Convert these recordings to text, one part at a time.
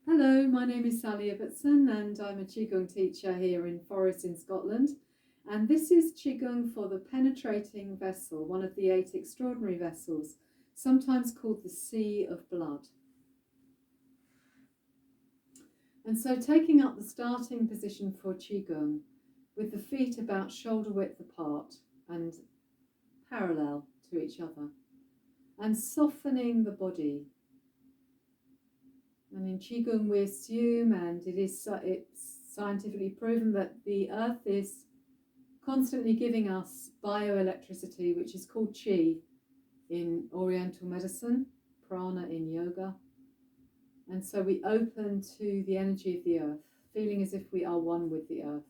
Hello, my name is Sally Ibbotson and I'm a Qigong teacher here in Forres in Scotland. And this is Qigong for the penetrating vessel, one of the 8 extraordinary vessels, sometimes called the Sea of Blood. And so taking up the starting position for Qigong with the feet about shoulder width apart and parallel to each other, and softening the body. And in Qigong we assume, and it's scientifically proven, that the earth is constantly giving us bioelectricity, which is called Qi in Oriental medicine, prana in yoga. And so we open to the energy of the earth, feeling as if we are one with the earth.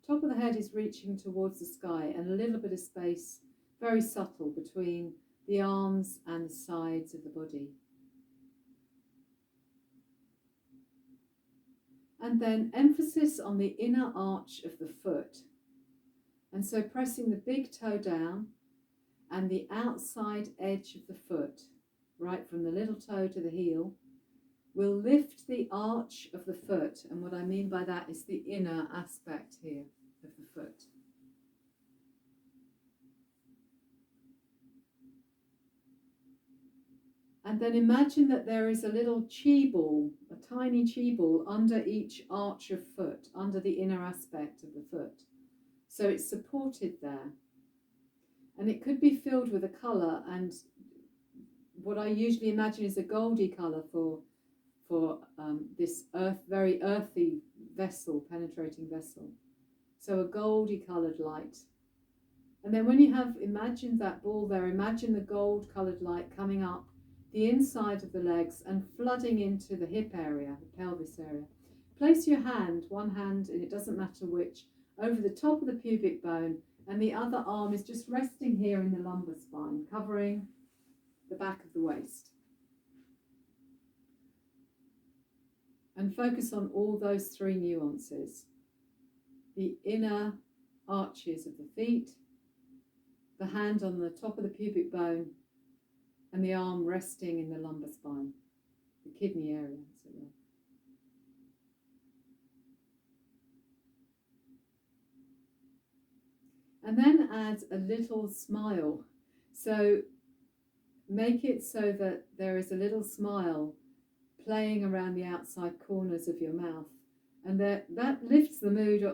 Top of the head is reaching towards the sky, and a little bit of space, very subtle, between the arms and the sides of the body. And then emphasis on the inner arch of the foot. And so pressing the big toe down and the outside edge of the foot, right from the little toe to the heel, will lift the arch of the foot. And what I mean by that is the inner aspect here of the foot. And then imagine that there is a little chi ball, a tiny chi ball under each arch of foot, under the inner aspect of the foot. So it's supported there. And it could be filled with a colour, and what I usually imagine is a goldy colour for this very earthy vessel, penetrating vessel. So a goldy coloured light. And then when you have imagined that ball there, imagine the gold coloured light coming up the inside of the legs and flooding into the hip area, the pelvis area. Place your hand, one hand, and it doesn't matter which, over the top of the pubic bone, and the other arm is just resting here in the lumbar spine, covering the back of the waist. And focus on all those 3 nuances: the inner arches of the feet, the hand on the top of the pubic bone, and the arm resting in the lumbar spine, the kidney area, as it were. And then add a little smile. So make it so that there is a little smile playing around the outside corners of your mouth. And that lifts the mood,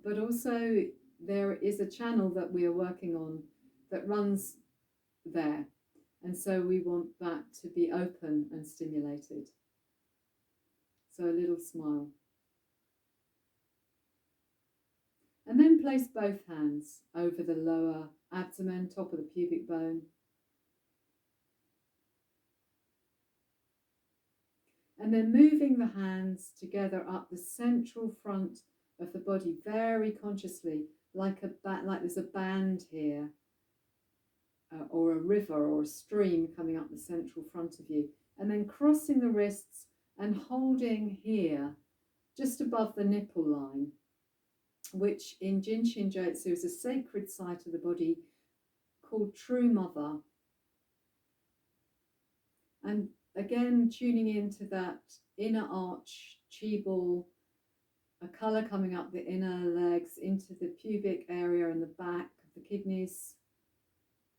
but also there is a channel that we are working on that runs there. And so we want that to be open and stimulated. So a little smile. And then place both hands over the lower abdomen, top of the pubic bone. And then moving the hands together up the central front of the body very consciously, like there's a band here, or a river or a stream coming up the central front of you. And then crossing the wrists and holding here, just above the nipple line, which in Jin Shin Jyutsu is a sacred site of the body called True Mother. And again, tuning into that inner arch, chi ball, a colour coming up the inner legs into the pubic area and the back of the kidneys,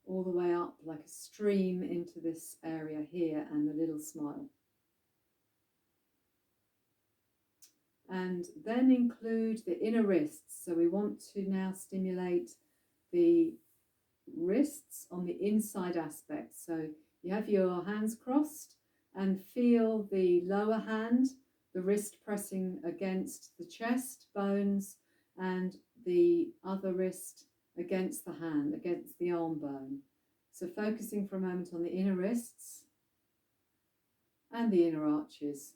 all the way up like a stream into this area here, and the little smile. And then include the inner wrists. So we want to now stimulate the wrists on the inside aspect. So you have your hands crossed and feel the lower hand, the wrist pressing against the chest bones, and the other wrist against the hand, against the arm bone. So focusing for a moment on the inner wrists and the inner arches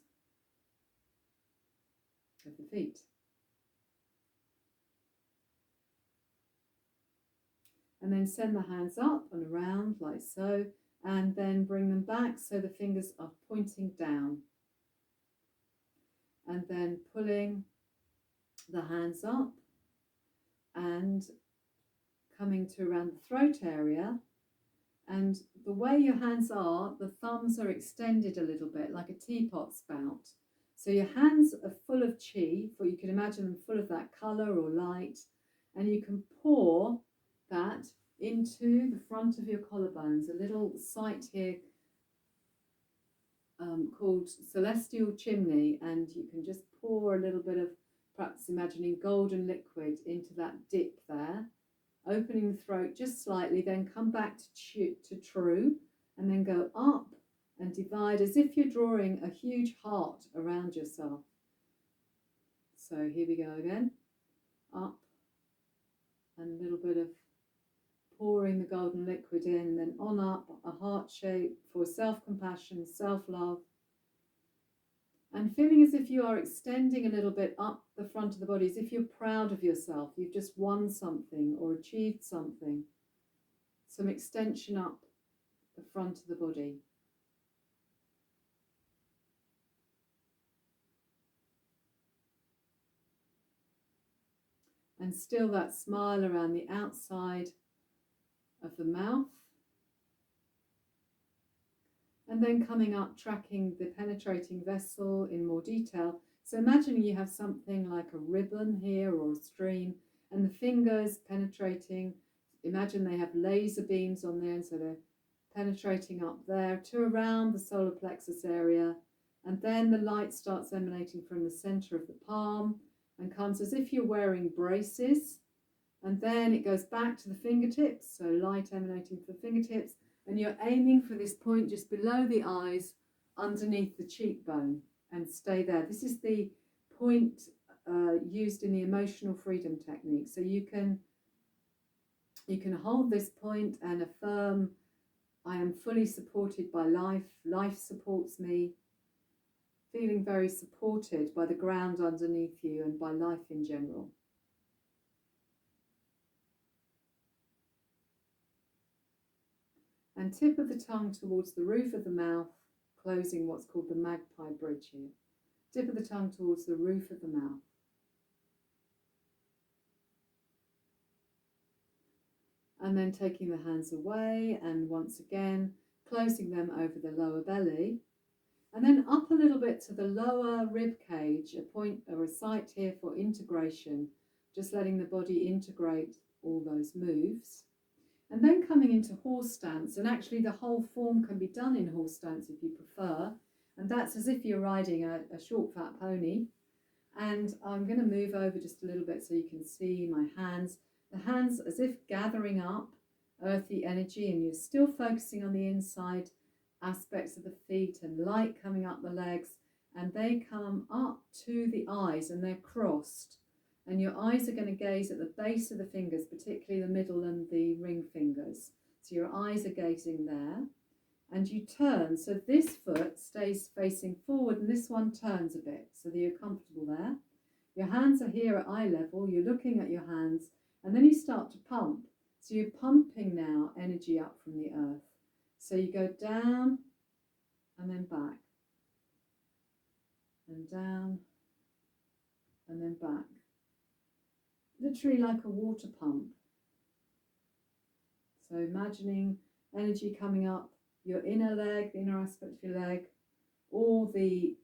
of the feet. And then send the hands up and around like so, and then bring them back so the fingers are pointing down. And then pulling the hands up and coming to around the throat area, And the way your hands are, the thumbs are extended a little bit like a teapot spout. So your hands are full of chi, or you can imagine them full of that colour or light, and you can pour that into the front of your collarbones, a little site here called Celestial Chimney, and you can just pour a little bit of, perhaps imagining golden liquid into that dip there, opening the throat just slightly, then come back to true, and then go up and divide as if you're drawing a huge heart around yourself. So here we go again, up, and a little bit of pouring the golden liquid in, then on up, a heart shape for self-compassion, self-love, and feeling as if you are extending a little bit up the front of the body, as if you're proud of yourself, you've just won something or achieved something. Some extension up the front of the body. And still that smile around the outside of the mouth. And then coming up, tracking the penetrating vessel in more detail. So imagining you have something like a ribbon here or a stream, and the fingers penetrating. Imagine they have laser beams on there, and so they're penetrating up there to around the solar plexus area. And then the light starts emanating from the center of the palm and comes as if you're wearing braces. And then it goes back to the fingertips, so light emanating from the fingertips. And you're aiming for this point just below the eyes, underneath the cheekbone, and stay there. This is the point used in the emotional freedom technique. So you can hold this point and affirm, I am fully supported by life. Life supports me. Feeling very supported by the ground underneath you and by life in general. And tip of the tongue towards the roof of the mouth, closing what's called the magpie bridge here. Tip of the tongue towards the roof of the mouth. And then taking the hands away and once again closing them over the lower belly. And then up a little bit to the lower rib cage, a point or a site here for integration, just letting the body integrate all those moves. And then coming into horse stance, and actually the whole form can be done in horse stance if you prefer, and that's as if you're riding a short fat pony. And I'm going to move over just a little bit so you can see my hands. The hands as if gathering up earthy energy, and you're still focusing on the inside aspects of the feet, and light coming up the legs, and they come up to the eyes and they're crossed. And your eyes are going to gaze at the base of the fingers, particularly the middle and the ring fingers. So your eyes are gazing there. And you turn, so this foot stays facing forward and this one turns a bit so that you're comfortable there. Your hands are here at eye level, you're looking at your hands, and then you start to pump. So you're pumping now energy up from the earth. So you go down and then back, and down and then back. Literally like a water pump. So imagining energy coming up your inner leg, the inner aspect of your leg, all the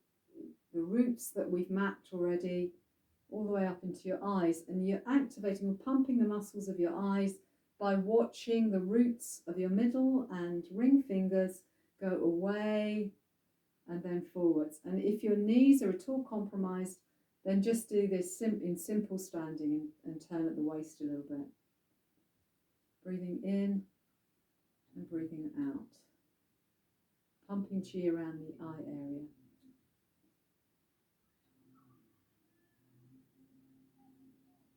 roots that we've mapped already, all the way up into your eyes, and you're activating or pumping the muscles of your eyes by watching the roots of your middle and ring fingers go away and then forwards. And if your knees are at all compromised, then just do this in simple standing and turn at the waist a little bit. Breathing in and breathing out. Pumping chi around the eye area.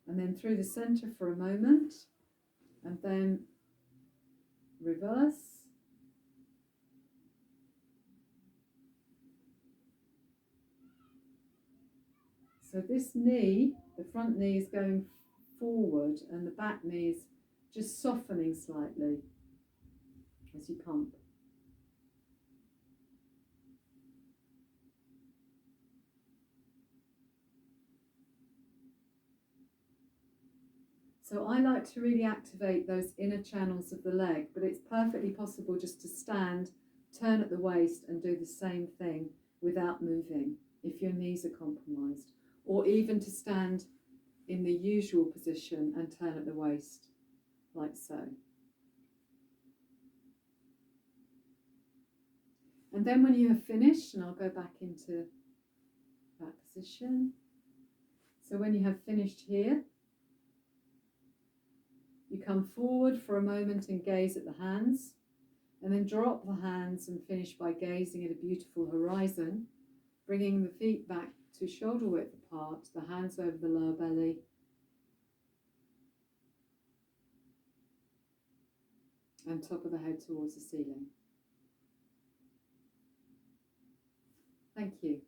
And then through the center for a moment, and then reverse. So this knee, the front knee is going forward and the back knee is just softening slightly as you pump. So I like to really activate those inner channels of the leg, but it's perfectly possible just to stand, turn at the waist and do the same thing without moving if your knees are compromised, or even to stand in the usual position and turn at the waist, like so. And then when you have finished, and I'll go back into that position. So when you have finished here, you come forward for a moment and gaze at the hands, and then drop the hands and finish by gazing at a beautiful horizon, bringing the feet back to shoulder width apart, the hands over the lower belly, and top of the head towards the ceiling. Thank you.